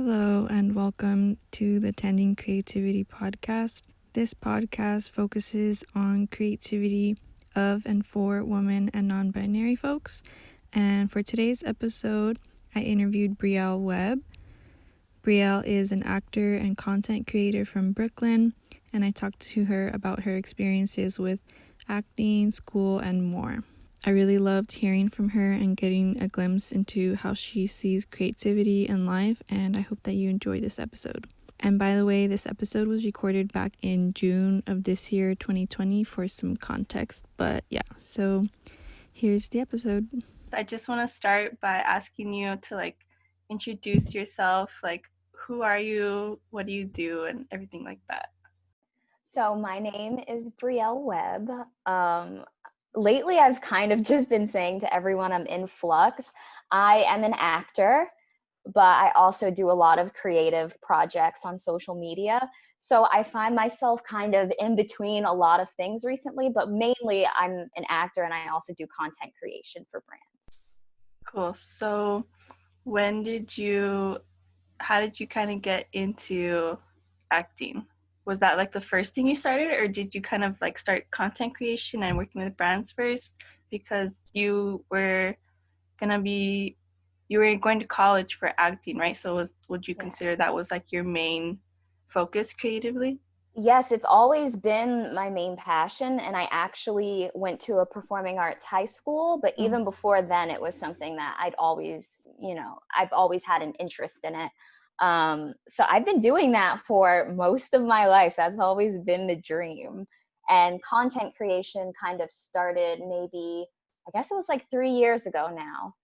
Hello and welcome to the Tending Creativity podcast. This podcast focuses on creativity of and for women and non-binary folks. And for today's episode, I interviewed Brielle Webb. Brielle is an actor and content creator from Brooklyn, and I talked to her about her experiences with acting, school, and more. I really loved hearing from her and getting a glimpse into how she sees creativity in life, and I hope that you enjoy this episode. And by the way, this episode was recorded back in June of this year, 2020, for some context. But yeah, so here's the episode. I just want to start by asking you to introduce yourself, who are you, what do you do, and everything like that. So my name is Brielle Webb. Lately, I've kind of just been saying to everyone I'm in flux. I am an actor, but I also do a lot of creative projects on social media. So I find myself kind of in between a lot of things recently, but mainly I'm an actor and I also do content creation for brands. Cool. So how did you kind of get into acting? Was that the first thing you started, or did you kind of start content creation and working with brands first? Because you were going to college for acting, right? So would you consider that was your main focus creatively? Yes, it's always been my main passion, and I actually went to a performing arts high school, but even before then it was something that I've always had an interest in it. So I've been doing that for most of my life. That's always been the dream. And content creation kind of started maybe, I guess it was 3 years ago now,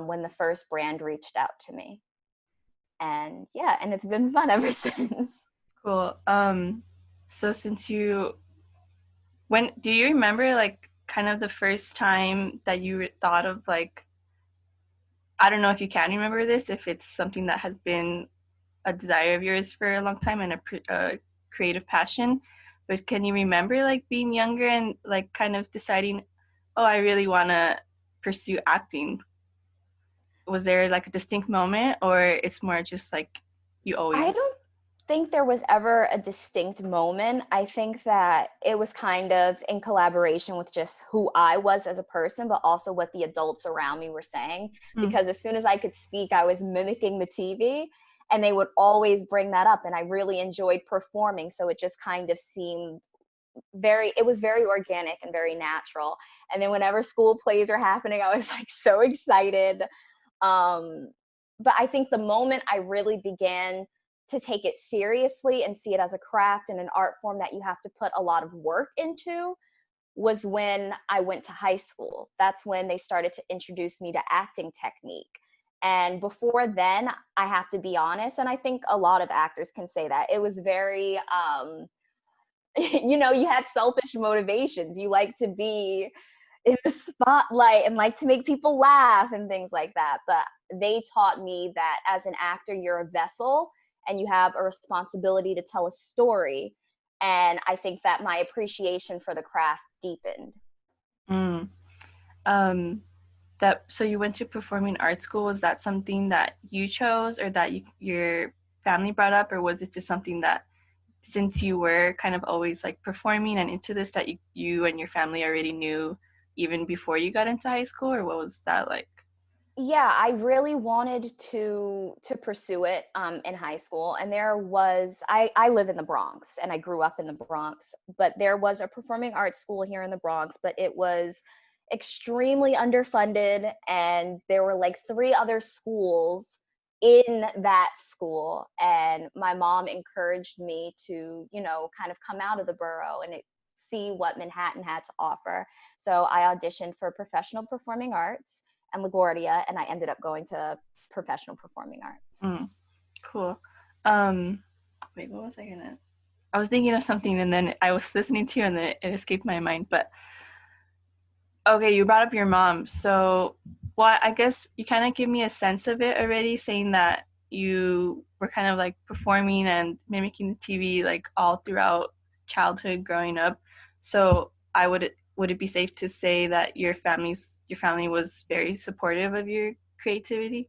when the first brand reached out to me. And it's been fun ever since. Cool. So when do you remember kind of the first time that you thought of I don't know if you can remember this, if it's something that has been a desire of yours for a long time and a creative passion, but can you remember being younger and kind of deciding, oh, I really want to pursue acting? Was there a distinct moment, or it's more just you always? I don't think there was ever a distinct moment. I think that it was kind of in collaboration with just who I was as a person, but also what the adults around me were saying. Because as soon as I could speak, I was mimicking the TV, and they would always bring that up, and I really enjoyed performing. So it just kind of seemed it was very organic and very natural. And then whenever school plays are happening, I was so excited. But I think the moment I really began to take it seriously and see it as a craft and an art form that you have to put a lot of work into was when I went to high school. That's when they started to introduce me to acting technique. And before then, I have to be honest, and I think a lot of actors can say that, it was very, you had selfish motivations. You like to be in the spotlight and like to make people laugh and things like that. But they taught me that as an actor, you're a vessel and you have a responsibility to tell a story. And I think that my appreciation for the craft deepened. So you went to performing arts school. Was that something that you chose, or that your family brought up, or was it just something that, since you were kind of always performing and into this, that you and your family already knew even before you got into high school, or what was that like? Yeah, I really wanted to pursue it in high school. And there was, I live in the Bronx and I grew up in the Bronx, but there was a performing arts school here in the Bronx, but it was extremely underfunded. And there were 3 other schools in that school. And my mom encouraged me to, kind of come out of the borough and see what Manhattan had to offer. So I auditioned for professional performing arts and LaGuardia, and I ended up going to professional performing arts. Cool. Wait, what was I was thinking of something, and then I was listening to you, and then it escaped my mind. But okay, you brought up your mom. So, I guess you kind of give me a sense of it already, saying that you were kind of performing and mimicking the TV all throughout childhood growing up. So would it be safe to say that your family was very supportive of your creativity?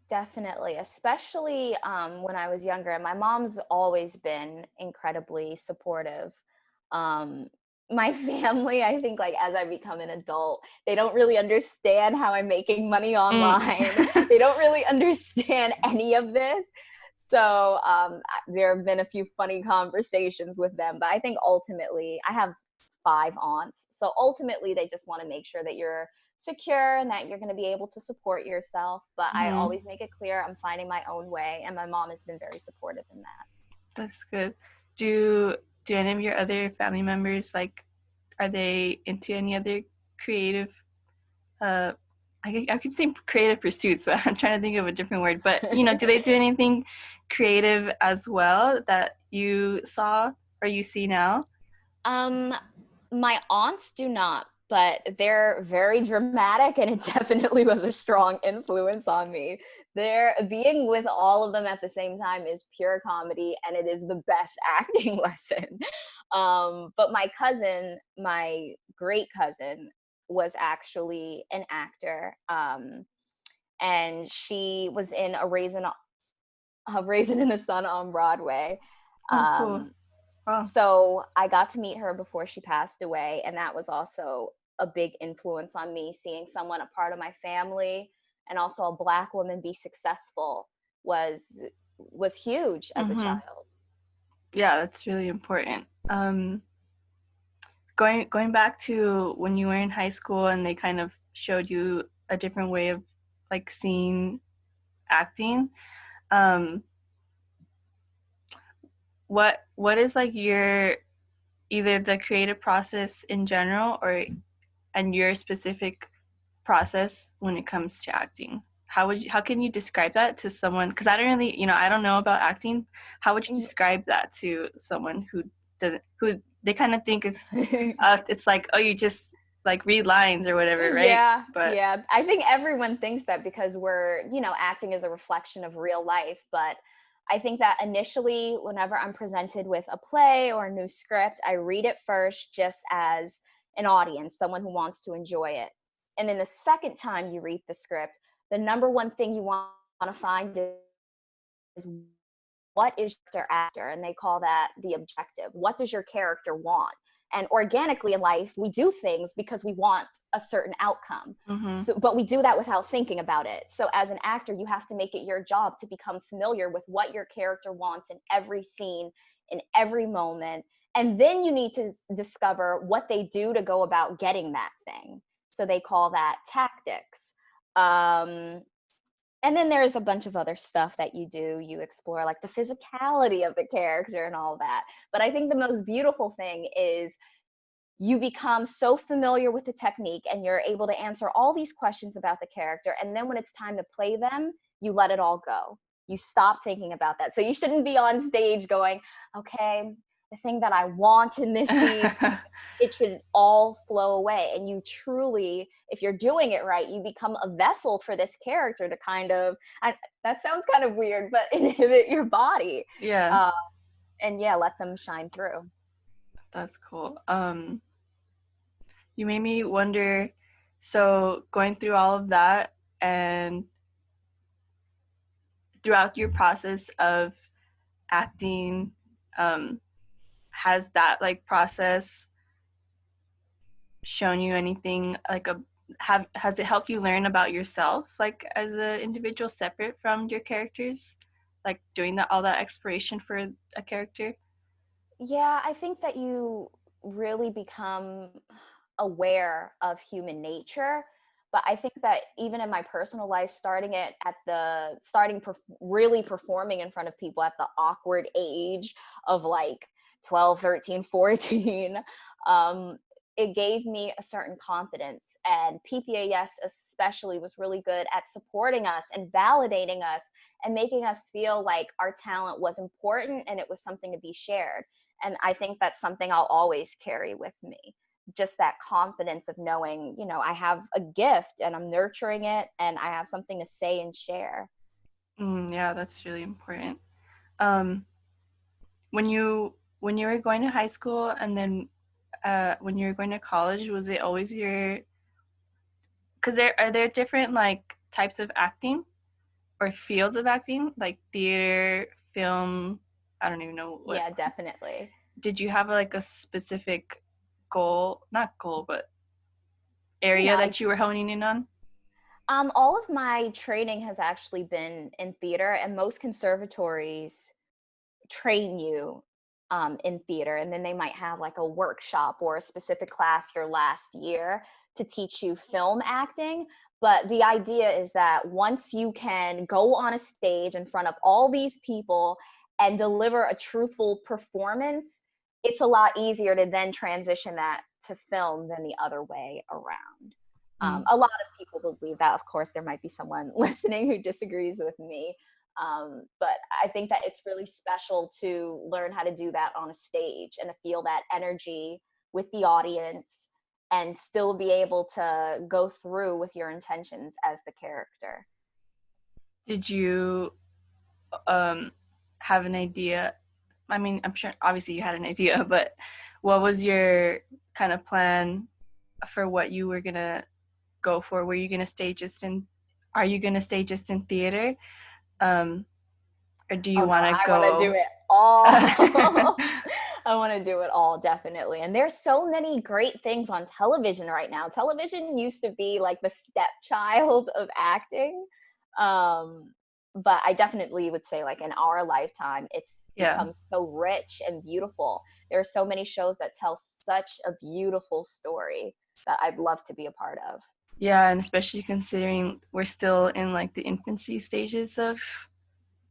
Definitely, especially when I was younger. And my mom's always been incredibly supportive. Um, my family, I think, like as I become an adult, they don't really understand how I'm making money Mm. online. They don't really understand any of this. So there have been a few funny conversations with them, but I think ultimately, I have 5 aunts. So ultimately, they just want to make sure that you're secure and that you're going to be able to support yourself. But I Mm-hmm. always make it clear I'm finding my own way, and my mom has been very supportive in that. That's good. Do any of your other family members, like, are they into any other creative, uh I keep saying creative pursuits, but I'm trying to think of a different word. But do they do anything creative as well that you saw or you see now? um my aunts do not, but they're very dramatic, and it definitely was a strong influence on me. They're being with all of them at the same time is pure comedy, and it is the best acting lesson. But my cousin, my great cousin, was actually an actor, and she was in a Raisin in the Sun on Broadway. Oh, cool. Um, Wow. so I got to meet her before she passed away, and that was also a big influence on me. Seeing someone, a part of my family, and also a Black woman be successful was huge as a Mm-hmm. child. Yeah, that's really important. Going back to when you were in high school and they kind of showed you a different way of like seeing acting. Um, what is like your either the creative process in general or and your specific process when it comes to acting? How can you describe that to someone? Because I don't really, I don't know about acting. How would you describe that to someone who doesn't, who they kind of think it's like, oh, you just like read lines or whatever, right? Yeah, But yeah. I think everyone thinks that because acting is a reflection of real life. But I think that initially, whenever I'm presented with a play or a new script, I read it first just as an audience, someone who wants to enjoy it. And then the second time you read the script, the number one thing you want to find is what is your actor, and they call that the objective. What does your character want? And organically in life, we do things because we want a certain outcome. mm-hmm. So, but we do that without thinking about it. So as an actor, you have to make it your job to become familiar with what your character wants in every scene, in every moment. And then you need to discover what they do to go about getting that thing. So they call that tactics. Um, and then there's a bunch of other stuff that you do. You explore like the physicality of the character and all that. But I think the most beautiful thing is you become so familiar with the technique and you're able to answer all these questions about the character. And then when it's time to play them, you let it all go. You stop thinking about that. So you shouldn't be on stage going, okay, the thing that I want in this scene, it should all flow away. And you truly, if you're doing it right, you become a vessel for this character to kind of, that sounds kind of weird, but inhibit your body. Yeah, Uh, and yeah, let them shine through. that's cool. You made me wonder, so going through all of that and throughout your process of acting, um, has that like process shown you anything like has it helped you learn about yourself like as an individual separate from your characters, like doing all that exploration for a character? Yeah, I think that you really become aware of human nature. But I think that even in my personal life, really performing in front of people at the awkward age of like 12, 13, 14, um, it gave me a certain confidence. And PPAS especially was really good at supporting us and validating us and making us feel like our talent was important and it was something to be shared. And I think that's something I'll always carry with me. Just that confidence of knowing, I have a gift and I'm nurturing it and I have something to say and share. Yeah, that's really important. um when you were going to high school and then when you were going to college, was it always your, because there are different like types of acting, or fields of acting, like theater, film, I don't even know what. Yeah, definitely. Did you have like a specific goal, not goal, but area Yeah, that you were honing in on? all of my training has actually been in theater, and most conservatories train you in theater, and then they might have like a workshop or a specific class your last year to teach you film acting. But the idea is that once you can go on a stage in front of all these people and deliver a truthful performance, it's a lot easier to then transition that to film than the other way around. A lot of people believe that. Of course, there might be someone listening who disagrees with me. But I think that it's really special to learn how to do that on a stage and to feel that energy with the audience and still be able to go through with your intentions as the character. Did you um, have an idea? I mean, I'm sure obviously you had an idea, but what was your kind of plan for what you were gonna go for? Were you gonna stay just in? Are you gonna stay just in theater, or do you Oh no, want to I want to do go? it all. I want to do it all, definitely. And there's so many great things on television right now. Television used to be like the stepchild of acting. Um, but I definitely would say, like, in our lifetime, it's Yeah, become so rich and beautiful. There are so many shows that tell such a beautiful story that I'd love to be a part of. yeah, and especially considering we're still in like the infancy stages of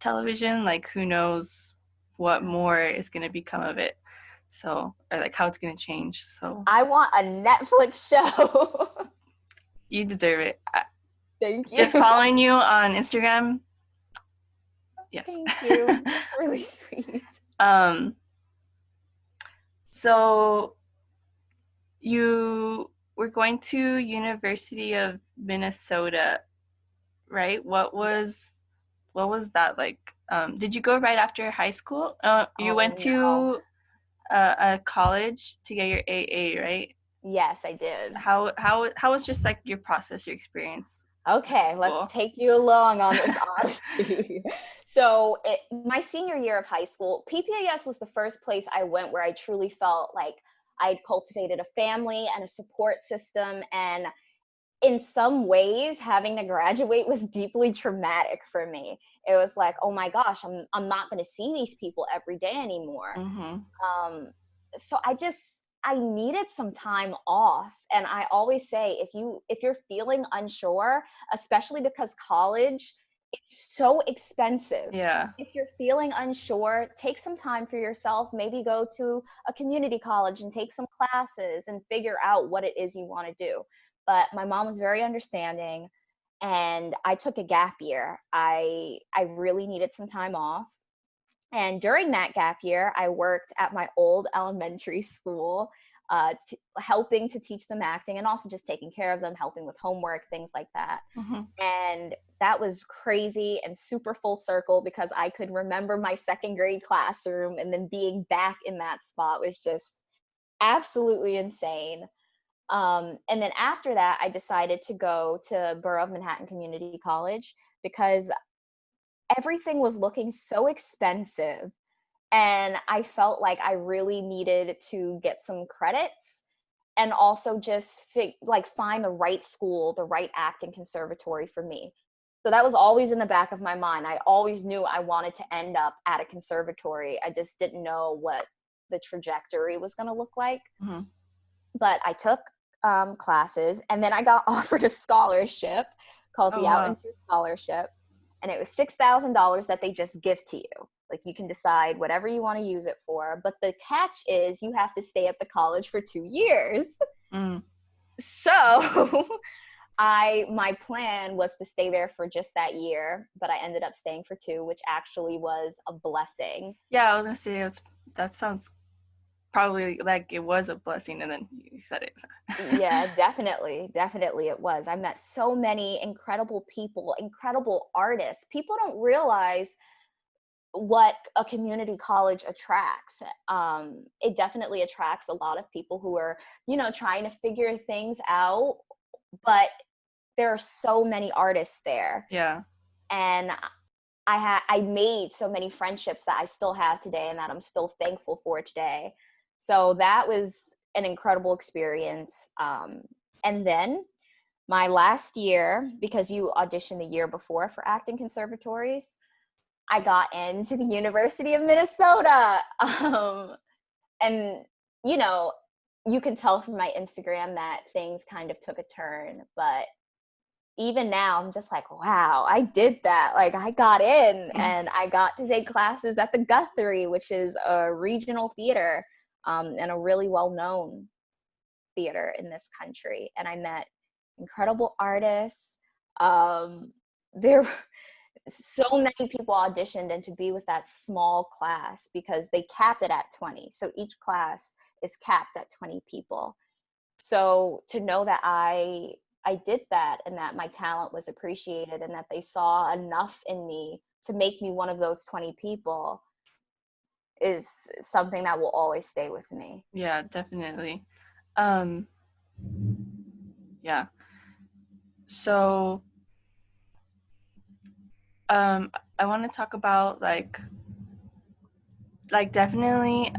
television, like who knows what more is gonna become of it. So, or like how it's gonna change. So I want a Netflix show. you deserve it. Thank Just you. following you on Instagram. Yes. Thank you. That's really sweet. um so you were going to University of Minnesota, right? What was that like? Did you go right after high school? You Oh went no. to a college to get your AA, right? Yes, I did. How was just like your process, your experience with Okay, let's school? take you along on this odyssey. So, my senior year of high school, PPAS was the first place I went where I truly felt like I'd cultivated a family and a support system. And in some ways, having to graduate was deeply traumatic for me. It was like, oh my gosh, I'm not going to see these people every day anymore. Mm-hmm. um so I needed some time off. And I always say, if you're feeling unsure, especially because college is so expensive, Yeah. if you're feeling unsure, take some time for yourself. Maybe go to a community college and take some classes and figure out what it is you want to do. But my mom was very understanding, and I took a gap year. I really needed some time off. And during that gap year, I worked at my old elementary school, helping to teach them acting and also just taking care of them, helping with homework, things like that. Mm-hmm. And that was crazy and super full circle because I could remember my second grade classroom, and then being back in that spot was just absolutely insane. And then after that, I decided to go to Borough of Manhattan Community College because everything was looking so expensive, and I felt like I really needed to get some credits and also just find the right school, the right acting conservatory for me. So that was always in the back of my mind. I always knew I wanted to end up at a conservatory. I just didn't know what the trajectory was going to look like. Mm-hmm. But I took classes, and then I got offered a scholarship called Oh the Out wow. Into Scholarship, and it was $6,000 that they just give to you. Like, you can decide whatever you want to use it for, but the catch is you have to stay at the college for 2 years. Mm. So my plan was to stay there for just that year, but I ended up staying for 2, which actually was a blessing. Yeah, I was gonna say that sounds probably like it was a blessing, and then you said it. Yeah, definitely. Definitely it was. I met so many incredible people, incredible artists. People don't realize what a community college attracts. It definitely attracts a lot of people who are, trying to figure things out, but there are so many artists there. Yeah. And I made so many friendships that I still have today and that I'm still thankful for today. So that was an incredible experience. And then my last year, because you auditioned the year before for acting conservatories, I got into the University of Minnesota. And, you know, you can tell from my Instagram that things kind of took a turn, but even now I'm just like, wow, I did that. Like, I got in and I got to take classes at the Guthrie, which is a regional theater, and a really well-known theater in this country. And I met incredible artists. There were so many people auditioned, and to be with that small class, because they cap it at 20. So each class is capped at 20 people. So to know that I did that and that my talent was appreciated and that they saw enough in me to make me one of those 20 people is something that will always stay with me. Yeah, definitely. Um, yeah. So, I want to talk about like definitely,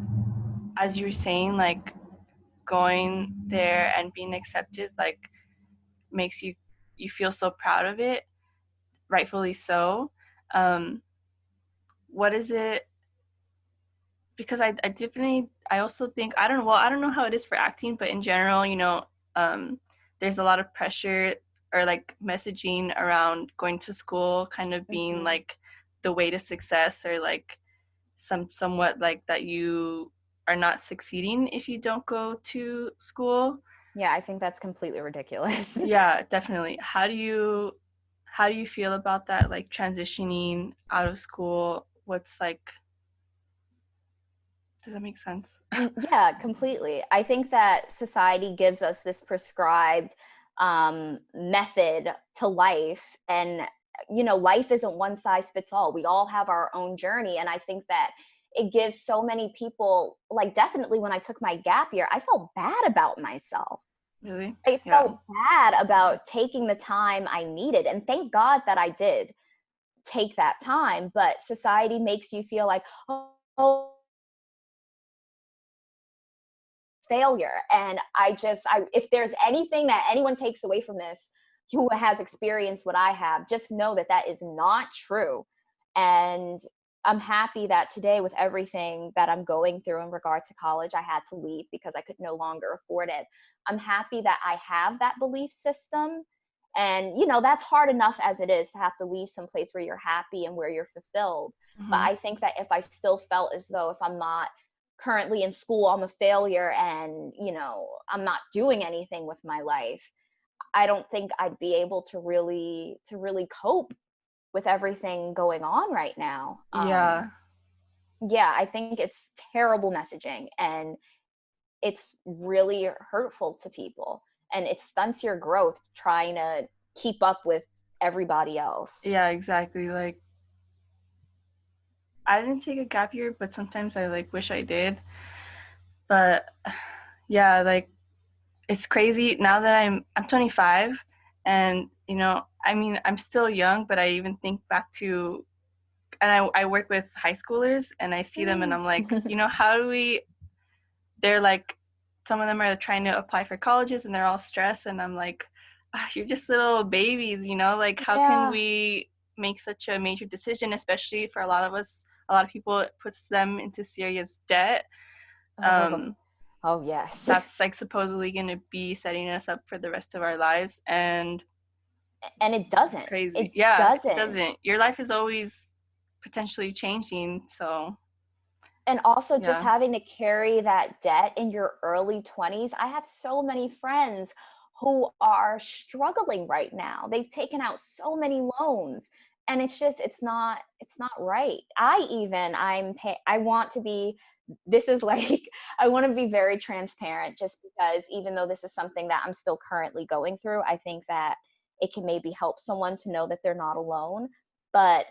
as you were saying, like going there and being accepted, like makes you feel so proud of it, rightfully so. Um, what is it? Because I definitely, I also think, I don't know how it is for acting, but in general, um, there's a lot of pressure or like messaging around going to school kind of being Mm-hmm. like the way to success, or like somewhat like that you are not succeeding if you don't go to school. Yeah, I think that's completely ridiculous. Yeah, definitely. How do you feel about that, like transitioning out of school? What's like, does that make sense? Yeah, completely. I think that society gives us this prescribed method to life. And, life isn't one size fits all. We all have our own journey. And I think that it gives so many people, like, definitely when I took my gap year, I felt bad about myself. Really? I Yeah. felt bad about taking the time I needed. And thank God that I did take that time. But society makes you feel like, oh, failure. And if there's anything that anyone takes away from this who has experienced what I have, just know that that is not true. And I'm happy that today, with everything that I'm going through in regard to college, I had to leave because I could no longer afford it. I'm happy that I have that belief system. And, that's hard enough as it is to have to leave some place where you're happy and where you're fulfilled. But Hmm. I think that if I still felt as though if I'm not currently in school, I'm a failure and, I'm not doing anything with my life, I don't think I'd be able to really cope with everything going on right now. Yeah. Yeah, I think it's terrible messaging, and it's really hurtful to people, and it stunts your growth trying to keep up with everybody else. Yeah, exactly. Like, I didn't take a gap year, but sometimes I like wish I did. But yeah, like it's crazy now that I'm 25, and I mean, I'm still young, but I even think back to, and I work with high schoolers, and I see them and Mm. I'm like, how do we, they're like, some of them are trying to apply for colleges and they're all stressed, and I'm like, you're just little babies, like how can Yeah. we make such a major decision, especially for a lot of us, a lot of people, it puts them into serious debt. Oh, um oh yes. that's like supposedly going to be setting us up for the rest of our lives, and And it it's doesn't. crazy. It Yeah, it doesn't. doesn't. Your life is always potentially changing, so And also just yeah. having to carry that debt in your early 20s. I have so many friends who are struggling right now. They've taken out so many loans, and it's not right. I want to be, this is like, I want to be very transparent, just because even though this is something that I'm still currently going through, I think that it can maybe help someone to know that they're not alone. But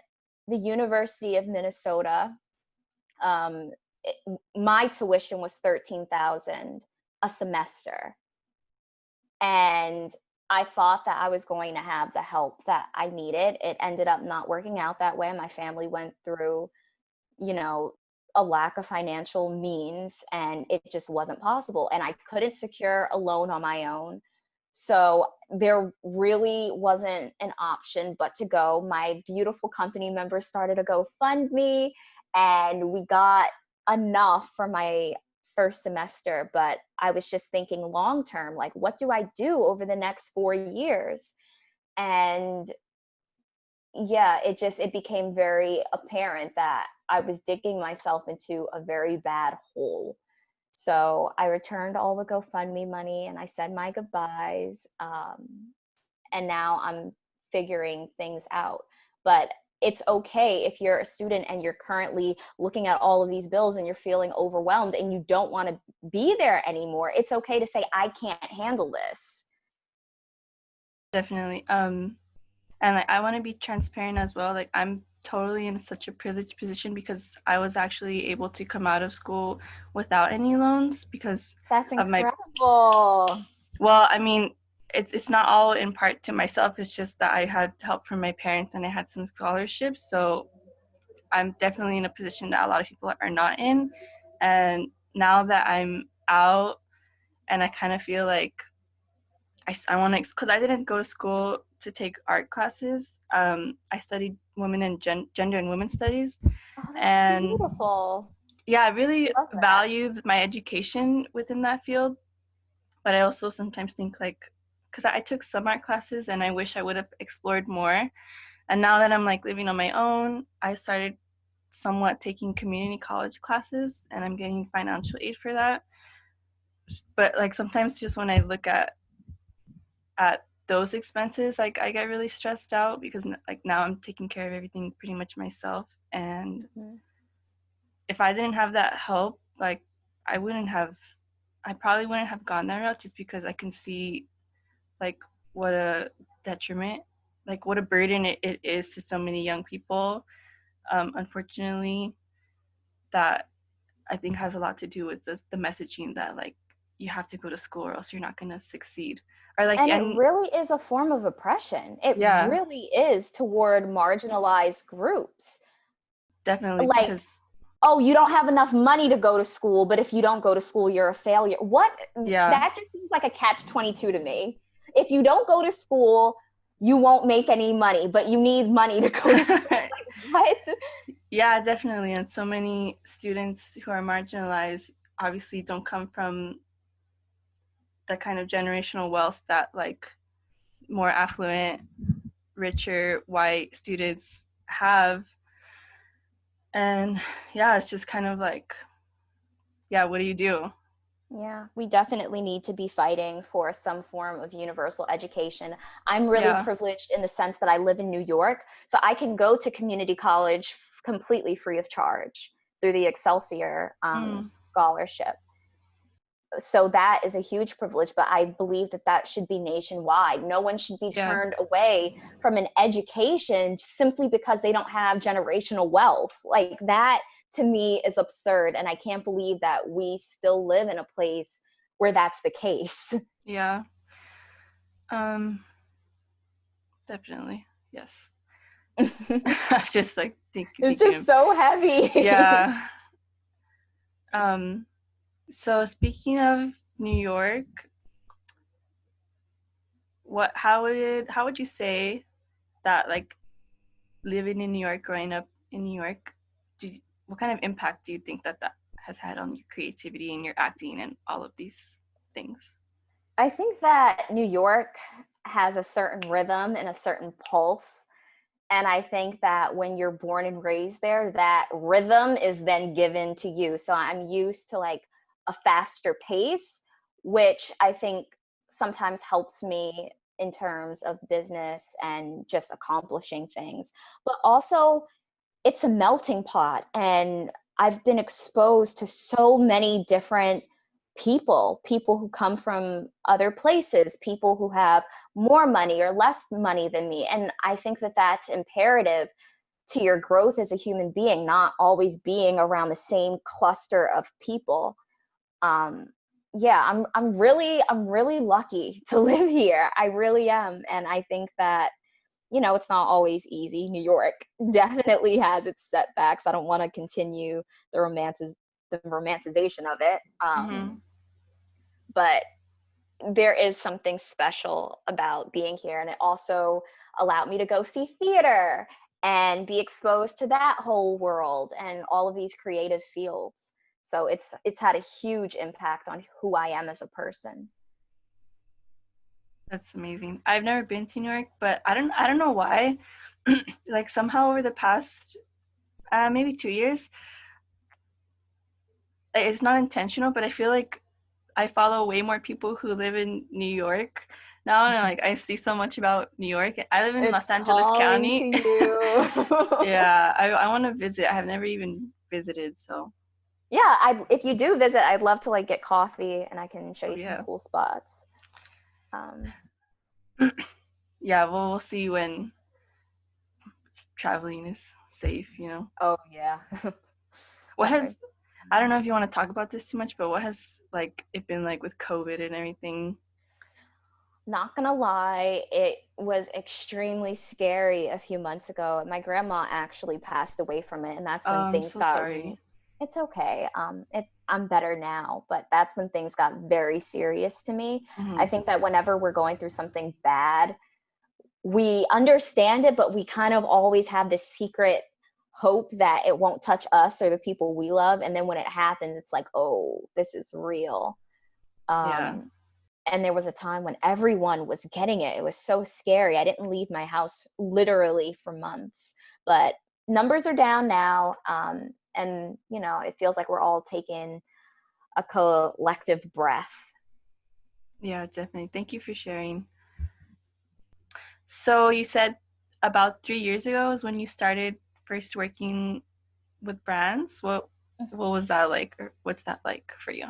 the University of Minnesota, um, my tuition was 13,000 a semester, and I thought that I was going to have the help that I needed. It ended up not working out that way. My family went through, you know, a lack of financial means, and it just wasn't possible. And I couldn't secure a loan on my own. So there really wasn't an option but to go. My beautiful company members started a GoFundMe, and we got enough for my first semester. But I was just thinking long term, like, what do I do over the next 4 years? And yeah, it became very apparent that I was digging myself into a very bad hole. So I returned all the GoFundMe money and I said my goodbyes. And now I'm figuring things out. But it's okay if you're a student and you're currently looking at all of these bills and you're feeling overwhelmed and you don't want to be there anymore. It's okay to say, I can't handle this. Definitely. And like I want to be transparent as well. Like I'm totally in such a privileged position because I was actually able to come out of school without any loans because That's of my, incredible. well, I mean, it's not all in part to myself. It's just that I had help from my parents and I had some scholarships. So I'm definitely in a position that a lot of people are not in. And now that I'm out and I kind of feel like I want to, because I didn't go to school to take art classes. I studied women and gender and women's studies. Oh, that's And beautiful. yeah, I really I love that. valued my education within that field. But I also sometimes think like, because I took some art classes and I wish I would have explored more. And now that I'm like living on my own, I started somewhat taking community college classes and I'm getting financial aid for that. But like sometimes just when I look at those expenses, like I get really stressed out because like now I'm taking care of everything pretty much myself. And Mhm. if I didn't have that help, like I wouldn't have, I probably wouldn't have gone that route just because I can see like what a detriment, like what a burden it is to so many young people. Unfortunately, that I think has a lot to do with the messaging that like you have to go to school or else you're not going to succeed. Or like, And it and really is a form of oppression. It yeah, really is toward marginalized groups. definitely Like, because, oh, you don't have enough money to go to school, but if you don't go to school, you're a failure. What? yeah, That just seems like a catch 22 to me. If you don't go to school, you won't make any money, but you need money to go to school. Like, what? yeah, definitely. And so many students who are marginalized obviously don't come from the kind of generational wealth that like more affluent, richer white students have. And yeah, it's just kind of like, yeah, what do you do? Yeah, we definitely need to be fighting for some form of universal education. I'm really Yeah. privileged in the sense that I live in New York, so I can go to community college completely free of charge through the Excelsior Mm, scholarship. So that is a huge privilege, but I believe that that should be nationwide. No one should be yeah. turned away from an education simply because they don't have generational wealth. Like that to me is absurd, and I can't believe that we still live in a place where that's the case. Yeah. Um, definitely. Yes. Just I was just like It's thinking just of, so heavy. yeah. Um, so speaking of New York, how would you say that like living in New York, growing up in New York, what kind of impact do you think that that has had on your creativity and your acting and all of these things? I think that New York has a certain rhythm and a certain pulse. And I think that when you're born and raised there, that rhythm is then given to you. So I'm used to like a faster pace, which I think sometimes helps me in terms of business and just accomplishing things. But also, it's a melting pot. And I've been exposed to so many different people who come from other places, people who have more money or less money than me. And I think that that's imperative to your growth as a human being, not always being around the same cluster of people. um, I'm really lucky to live here. I really am. And I think that, it's not always easy. New York definitely has its setbacks. I don't want to continue the romanticization of it. But there is something special about being here. And it also allowed me to go see theater and be exposed to that whole world and all of these creative fields. So it's had a huge impact on who I am as a person. That's amazing. I've never been to New York, but I don't know why. Like somehow over the past maybe 2 years, it's not intentional, but I feel like I follow way more people who live in New York now, and like I see so much about New York. I live in It's Los Angeles County. To you. Yeah, I want to visit. I have never even visited, so. Yeah, if you do visit, I'd love to like get coffee and I can show you some cool spots. Yeah, well, we'll see when traveling is safe, Oh yeah. I don't know if you want to talk about this too much, but what has like it been like with COVID and everything? Not gonna lie, it was extremely scary a few months ago. My grandma actually passed away from it, and that's when things got. Sorry. It's okay. I'm better now, but that's when things got very serious to me. I think that whenever we're going through something bad, we understand it, but we kind of always have this secret hope that it won't touch us or the people we love. And then when it happens, it's like, oh, this is real. And there was a time when everyone was getting it. It was so scary. I didn't leave my house literally for months, but numbers are down now. And, it feels like we're all taking a collective breath. Yeah, definitely. Thank you for sharing. So you said about 3 years ago is when you started first working with brands. What was that like, or what's that like for you?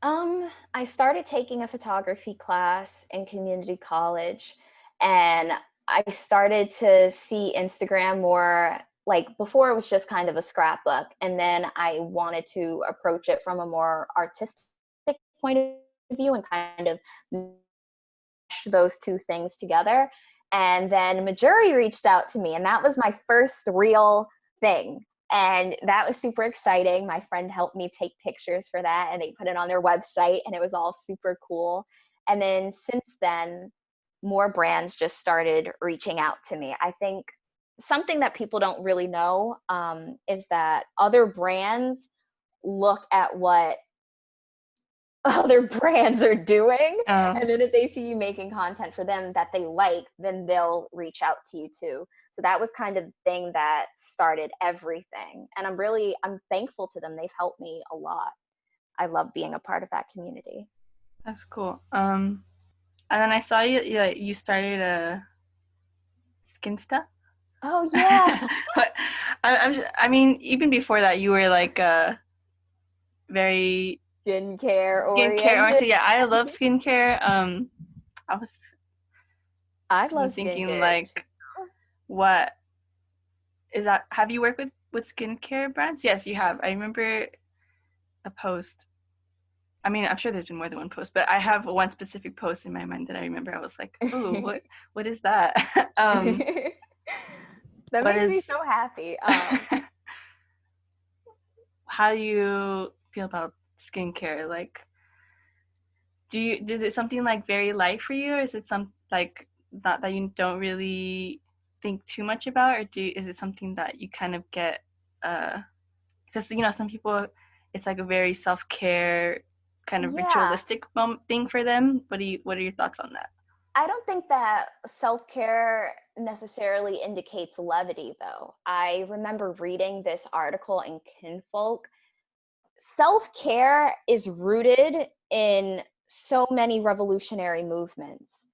I started taking a photography class in community college, and I started to see Instagram more. Like before, it was just kind of a scrapbook, and then I wanted to approach it from a more artistic point of view and kind of mesh those two things together. And then Majuri reached out to me, and that was my first real thing. And that was super exciting. My friend helped me take pictures for that, and they put it on their website, and it was all super cool. And then since then, more brands just started reaching out to me. I think something that people don't really know is that other brands look at what other brands are doing, and then if they see you making content for them that they like, then they'll reach out to you too. So that was kind of the thing that started everything, and I'm thankful to them. They've helped me a lot. I love being a part of that community. That's cool. And then I saw you started a Skinsta. Oh yeah. But I mean, even before that, you were like very skincare oriented. Yeah, I love skincare. I love thinking skincare. Like, what is that? Have you worked with skincare brands? Yes, you have. I remember a post. I mean, I'm sure there's been more than one post, but I have one specific post in my mind that I remember. I was like, "Ooh, what is that?" That makes me so happy. How do you feel about skincare? Like, is it something like very light for you, or is it some like not that you don't really think too much about, or is it something that you kind of get because some people, it's like a very self-care kind of ritualistic thing for them. What are your thoughts on that? I don't think that self-care necessarily indicates levity, though. I remember reading this article in Kinfolk. Self-care is rooted in so many revolutionary movements.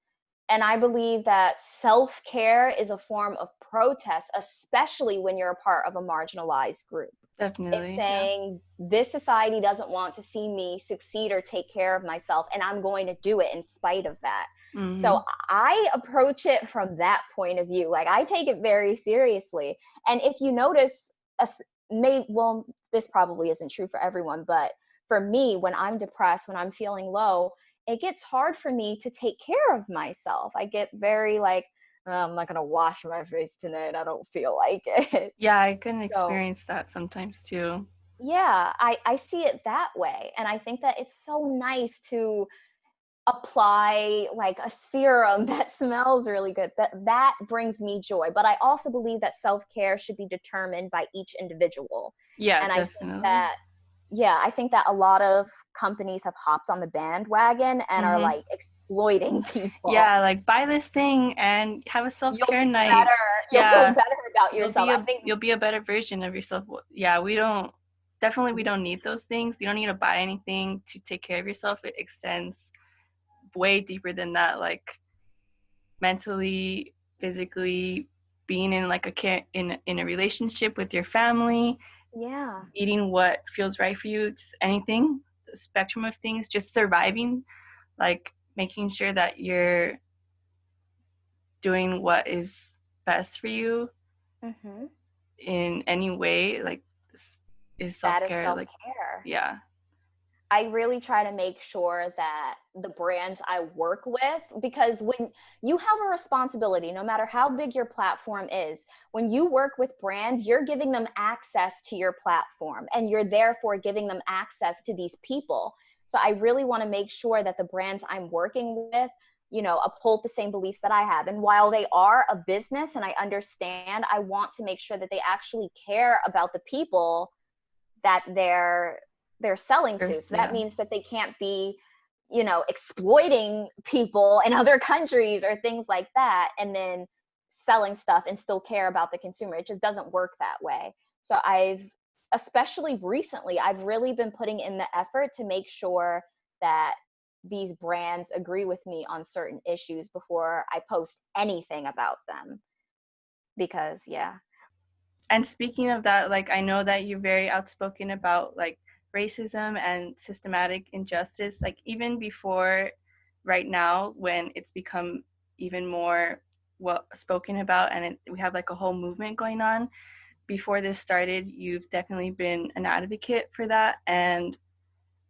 And I believe that self-care is a form of protest, especially when you're a part of a marginalized group. Definitely. It's saying this society doesn't want to see me succeed or take care of myself, and I'm going to do it in spite of that. Mm-hmm. So I approach it from that point of view. Like, I take it very seriously. And if you notice, this probably isn't true for everyone, but for me, when I'm depressed, when I'm feeling low, it gets hard for me to take care of myself. I get very like, I'm not gonna wash my face tonight, I don't feel like it. Yeah, I can So experience that sometimes too. yeah, I see it that way. And I think that it's so nice to apply like a serum that smells really good. That brings me joy. But I also believe that self-care should be determined by each individual. Yeah, And I think definitely. that yeah, I think that a lot of companies have hopped on the bandwagon and are Mm-hmm. like exploiting people. Yeah, like buy this thing and have a You'll self-care feel night. better. You'll feel Yeah, better about yourself. I think you'll be a better version of yourself. Yeah, we don't need those things. You don't need to buy anything to take care of yourself. It extends way deeper than that, like mentally, physically, being in like a care in a relationship with your family, yeah. eating what feels right for you, just anything, the spectrum of things, just surviving, like making sure that you're doing what is best for you Mhm. in any way, like is That is self-care. Like, self-care. yeah. I really try to make sure that the brands I work with, because when you have a responsibility, no matter how big your platform is, when you work with brands, you're giving them access to your platform and you're therefore giving them access to these people. So I really want to make sure that the brands I'm working with, uphold the same beliefs that I have. And while they are a business and I understand, I want to make sure that they actually care about the people that they're selling to. So that Yeah. means that they can't be, exploiting people in other countries or things like that, and then selling stuff and still care about the consumer. It just doesn't work that way. So especially recently, I've really been putting in the effort to make sure that these brands agree with me on certain issues before I post anything about them. Because, yeah. And speaking of that, like I know that you're very outspoken about like racism and systematic injustice, like even before right now when it's become even more well spoken about and we have like a whole movement going on. Before this started, you've definitely been an advocate for that. And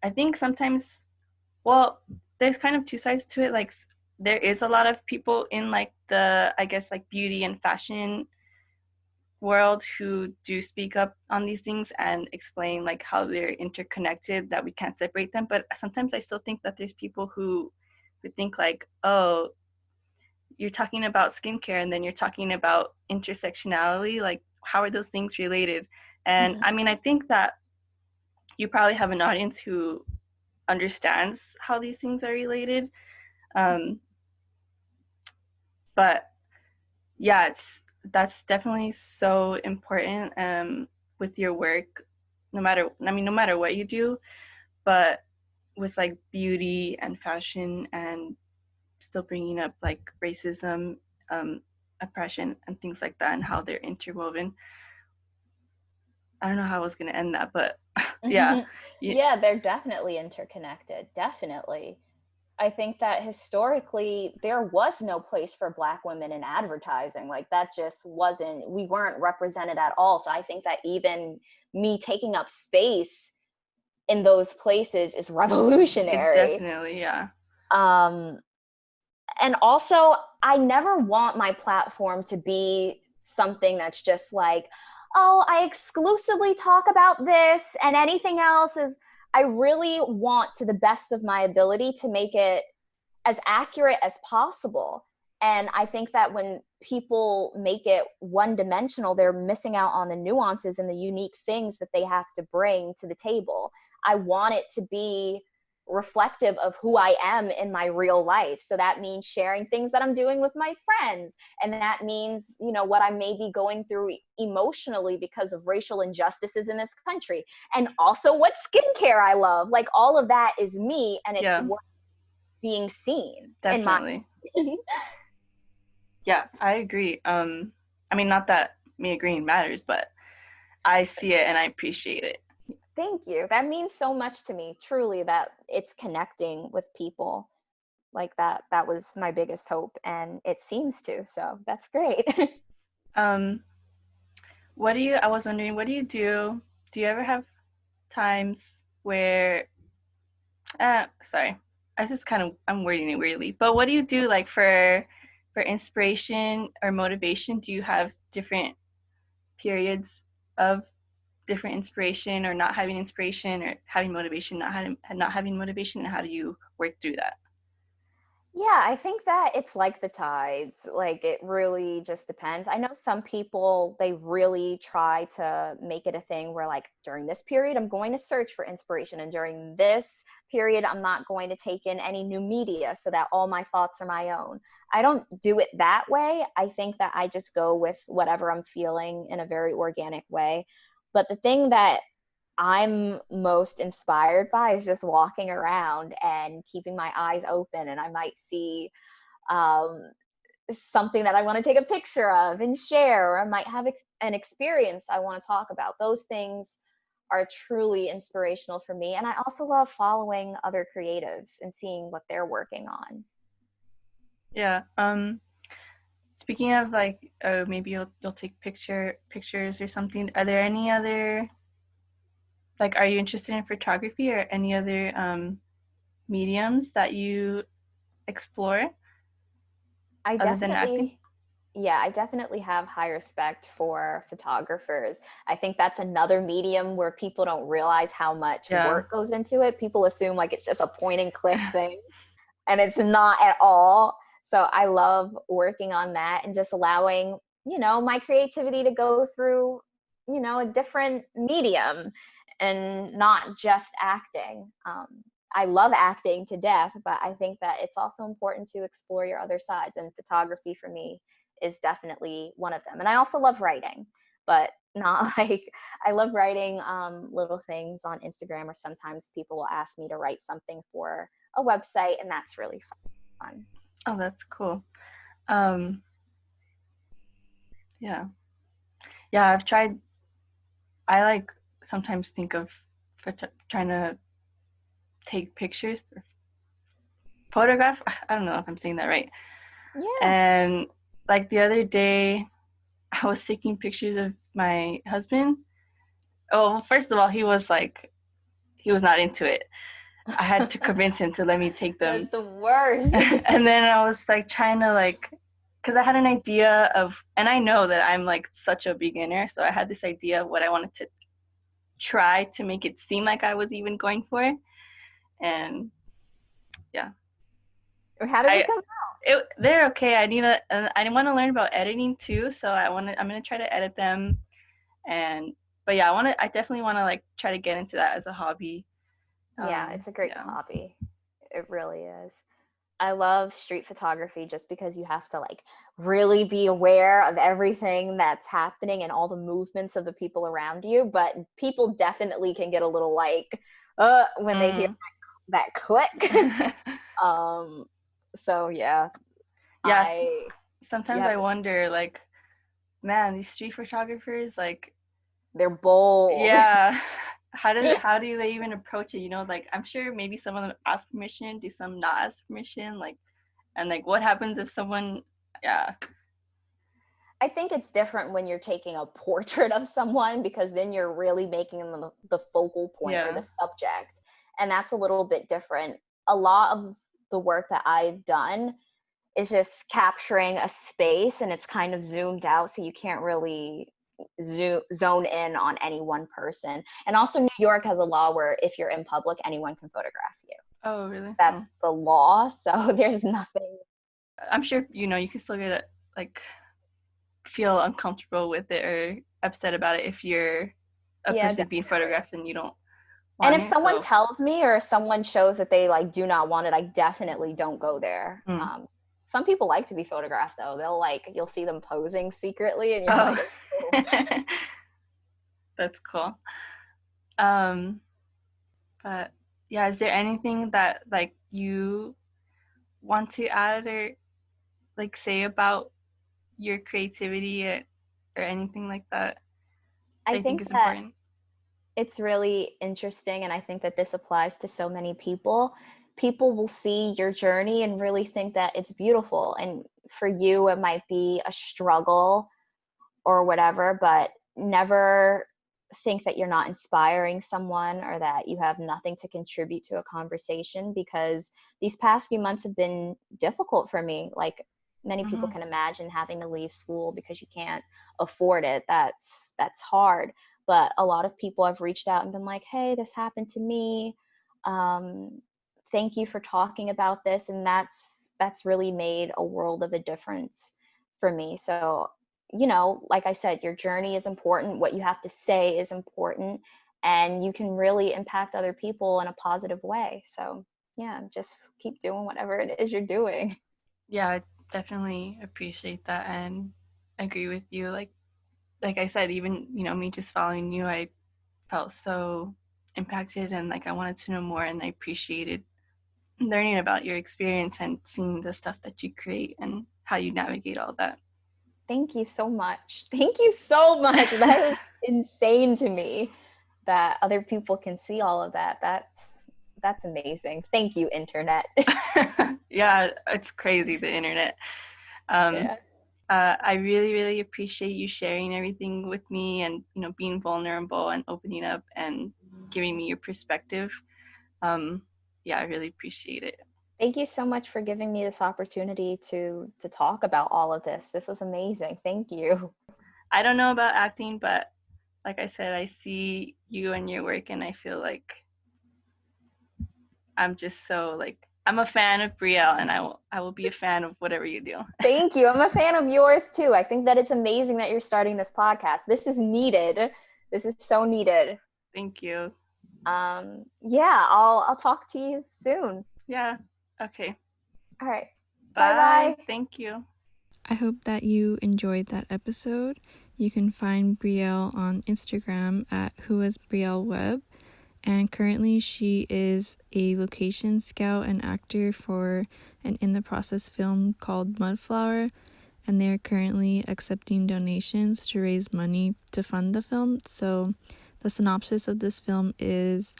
I think sometimes, well, there's kind of two sides to it. Like there is a lot of people in like the, I guess, like beauty and fashion world who do speak up on these things and explain like how they're interconnected, that we can't separate them. But sometimes I still think that there's people who think like, oh, you're talking about skincare and then you're talking about intersectionality, like how are those things related? And I mean, I think that you probably have an audience who understands how these things are related. um, but yeah, that's definitely so important with your work, no matter what you do, but with like beauty and fashion and still bringing up like racism, um, oppression and things like that and how they're interwoven. I don't know how I was going to end that, but yeah. Yeah, they're definitely interconnected. Definitely. I think that historically there was no place for Black women in advertising. Like that just wasn't, we weren't represented at all. So I think that even me taking up space in those places is It revolutionary. definitely, yeah. Um, and also, I never want my platform to be something that's just like, oh, I exclusively talk about this and anything else is, I really want to the best of my ability to make it as accurate as possible. And I think that when people make it one dimensional, they're missing out on the nuances and the unique things that they have to bring to the table. I want it to be reflective of who I am in my real life. So that means sharing things that I'm doing with my friends. And that means, what I may be going through emotionally because of racial injustices in this country. And also what skincare I love. Like all of that is me, and it's Yeah, worth being seen in my definitely. Yeah, I agree. I mean, not that me agreeing matters, but I see it and I appreciate it. Thank you. That means so much to me, truly, that it's connecting with people like that. That was my biggest hope, and it seems to. So that's great. um I was wondering, what do you do? Do you ever have times where Sorry. I'm wording it weirdly. But what do you do like for inspiration or motivation? Do you have different periods of different inspiration, or not having inspiration, or having motivation, not having motivation, and how do you work through that? Yeah, I think that it's like the tides. Like it really just depends. I know some people, they really try to make it a thing where, like, during this period, I'm going to search for inspiration. And during this period, I'm not going to take in any new media so that all my thoughts are my own. I don't do it that way. I think that I just go with whatever I'm feeling in a very organic way. But the thing that I'm most inspired by is just walking around and keeping my eyes open, and I might see um, something that I want to take a picture of and share, or I might have an experience I want to talk about. Those things are truly inspirational for me, and I also love following other creatives and seeing what they're working on. Yeah. Speaking of like, maybe you'll take pictures or something. Are there any other, like, are you interested in photography or any other mediums that you explore I other than acting? definitely Yeah, I definitely have high respect for photographers. I think that's another medium where people don't realize how much Yeah. work goes into it. People assume like it's just a point and click thing, and it's not at all. So I love working on that and just allowing, my creativity to go through, a different medium and not just acting. I love acting to death, but I think that it's also important to explore your other sides. And photography for me is definitely one of them. And I also love writing, but not like I love writing little things on Instagram, or sometimes people will ask me to write something for a website, and that's really fun. Oh, that's cool. Um, yeah. Yeah, I've tried. I like sometimes think of trying to take pictures or photograph. I don't know if I'm saying that right. Yeah. And like the other day, I was taking pictures of my husband. Oh, well, first of all, he was not into it. I had to convince him to let me take them. That's the worst. And then I was like trying to like, because I had an idea of, and I know that I'm like such a beginner, so I had this idea of what I wanted to try to make it seem like I was even going for. And yeah, How did it I come? they're okay. I want to learn about editing too, so I'm gonna try to edit them. And but yeah, I definitely want to like try to get into that as a hobby. Yeah, it's a great Yeah. hobby. It really is. I love street photography just because you have to like really be aware of everything that's happening and all the movements of the people around you. But people definitely can get a little like when they hear Mm. that click. um, so yeah, Yes. I you Sometimes have I to. wonder, like, man, these street photographers, like, They're bold. yeah, how do they even approach it? You know, like, I'm sure maybe some of them ask permission, do some not ask permission, like, and like, what happens if someone, yeah, I think it's different when you're taking a portrait of someone, because then you're really making them the focal point or the yeah, subject. And that's a little bit different. A lot of the work that I've done is just capturing a space, and it's kind of zoomed out, so you can't really zone in on any one person. And also, New York has a law where if you're in public, anyone can photograph you. oh, really? That's Oh. the law. So there's nothing. I'm sure, you know, you can still get, like, feel uncomfortable with it or upset about it if you're a Yeah, person being definitely. photographed and you don't And want if it, someone so, tells me, or if someone shows that they like do not want it, I definitely don't go there. mm. Some people like to be photographed though. You'll see them posing secretly, and you're Oh, like, oh. that's cool. Um, but yeah, is there anything that like you want to add or like say about your creativity, or anything like that I that you think think is that important? it's really interesting, and I think that this applies to so many people. People will see your journey and really think that it's beautiful, and for you it might be a struggle or whatever, but never think that you're not inspiring someone or that you have nothing to contribute to a conversation, because these past few months have been difficult for me. Like many people can imagine, having to leave school because you can't afford it. That's hard. But a lot of people have reached out and been like, hey, this happened to me. Thank you for talking about this. And that's really made a world of a difference for me. So, you know, like I said, your journey is important. What you have to say is important, and you can really impact other people in a positive way. So yeah, just keep doing whatever it is you're doing. Yeah, I definitely appreciate that and agree with you. Like I said, even, you know, me just following you, I felt so impacted, and like I wanted to know more, and I appreciated learning about your experience and seeing the stuff that you create and how you navigate all that. Thank you so much. Thank you so much. That is insane to me that other people can see all of that. That's amazing. Thank you, internet. Yeah, it's crazy, the internet. Yeah. I really, really appreciate you sharing everything with me, and, you know, being vulnerable and opening up and giving me your perspective. Yeah, I really appreciate it. Thank you so much for giving me this opportunity to talk about all of this. This is amazing. Thank you. I don't know about acting, but like I said, I see you and your work, and I feel like I'm just so, like, I'm a fan of Brielle, and I will be a fan of whatever you do. Thank you. I'm a fan of yours too. I think that it's amazing that you're starting this podcast. This is needed. This is so needed. Thank you. Yeah, I'll talk to you soon. Yeah. Okay. All right. Bye. Bye. Thank you. I hope that you enjoyed that episode. You can find Brielle on Instagram at Brielle Webb, and currently she is a location scout and actor for an in the process film called Mudflower, and they are currently accepting donations to raise money to fund the film. So the synopsis of this film is: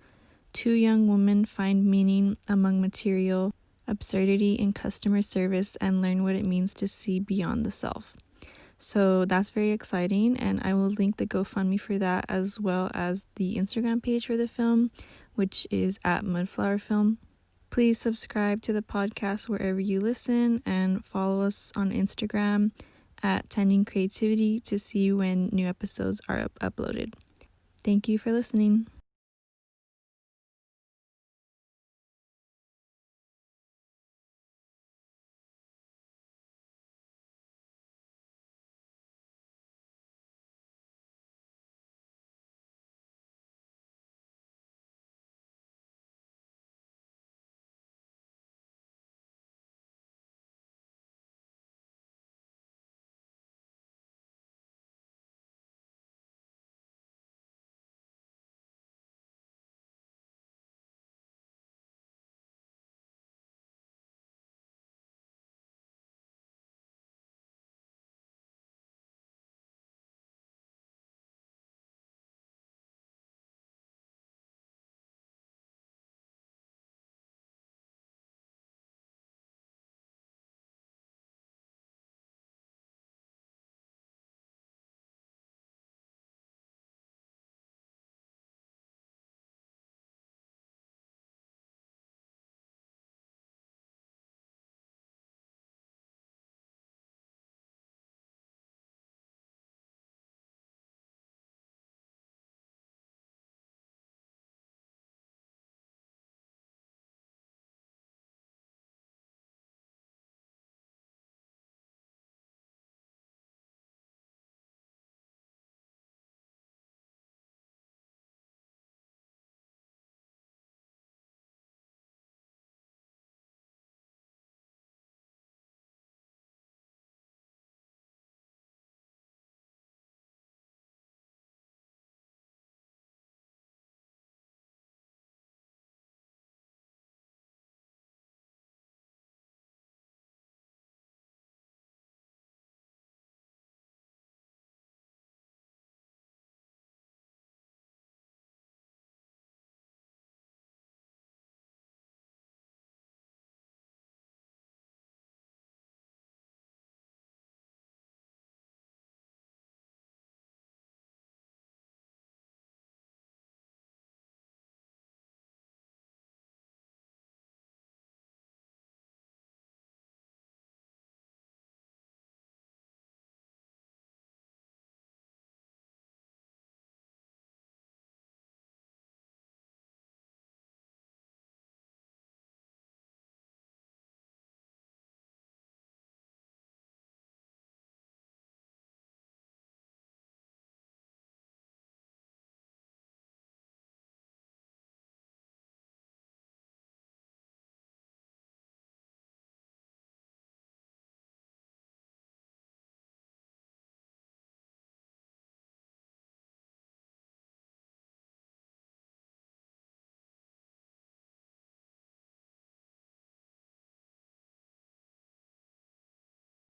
two young women find meaning among material absurdity in customer service and learn what it means to see beyond the self. So that's very exciting, and I will link the GoFundMe for that, as well as the Instagram page for the film, which is at Mudflower Film. Please subscribe to the podcast wherever you listen, and follow us on Instagram at Tending Creativity to see when new episodes are uploaded. Thank you for listening.